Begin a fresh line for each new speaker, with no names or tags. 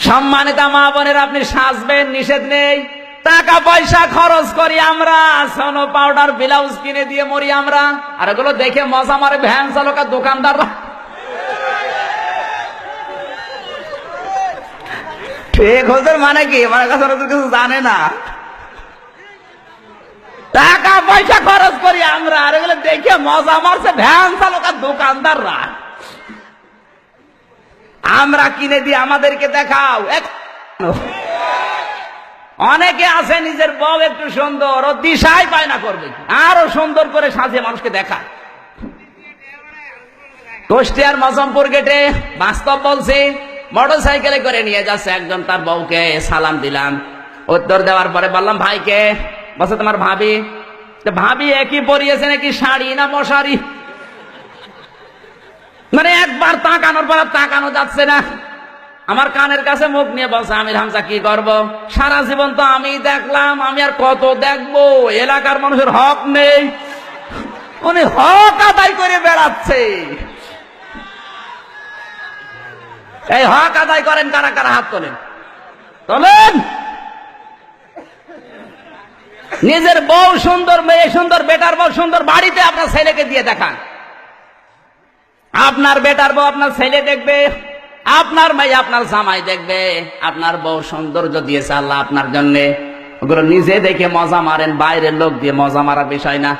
সম্মানিত মা বোনের, আপনি সাজবেন, নিষেধ নেই। টাকা পয়সা খরচ করি আমরা, সোনো পাউডার ব্লাউজ কিনে দিয়ে মরি আমরা, আর এগুলো দেখে মজা মারে ভ্যান চালক আর দোকানদাররা। ঠিক হচ্ছে মানে কি, আমার কাছে কিছু জানে না। টাকা পয়সা খরচ করি আমরা, আর এগুলো দেখে মজা মারছে ভ্যান চালক আর দোকানদাররা। আমরা কিনে দিই, আমাদেরকে দেখাও। অনেকে আছে নিজের বউ একটু সুন্দর, ও দিশাই পায় না করবে কি, আরো সুন্দর করে সাজিয়ে মানুষকে দেখায়। কুষ্টিয়ার মজমপুর গেটে বাস্তব বলছি, মোটর সাইকেলে করে নিয়ে যাচ্ছে একজন তার বউকে, সালাম দিলাম, উত্তর দেওয়ার পরে বললাম ভাইকে, বলছে তোমার ভাবি। ভাবি একই পরিয়েছে নাকি শাড়ি না মশারি, মানে একবার তাকানোর পর তাকানো যাচ্ছে না। আমার কানের কাছে মুখ নিয়ে বলছে, আমির হামজা কি করব, সারা জীবন তো আমি দেখলাম, আমি আর কত দেখবো, এলাকার মানুষের হক নেই, উনি হক আদায় করে বেড়াচ্ছে। এই হক আদায় করেন কারা কারা, হাত তোলেন, তোলেন। নিজের বউ সুন্দর, মেয়ে সুন্দর, বেটার বউ সুন্দর, বাড়িতে আপনার ছেলেকে দিয়ে দেখান। আপনার বেটার বউ আপনার ছেলে দেখবে, আপনার মেয়ে আপনার জামাই দেখবে, আপনার বউ সৌন্দর্য দিয়েছে আল্লাহ আপনার জন্য, ওগুলো নিজে দেখে মজা মারেন, বাইরের লোক দিয়ে মজা মারার বিষয় না।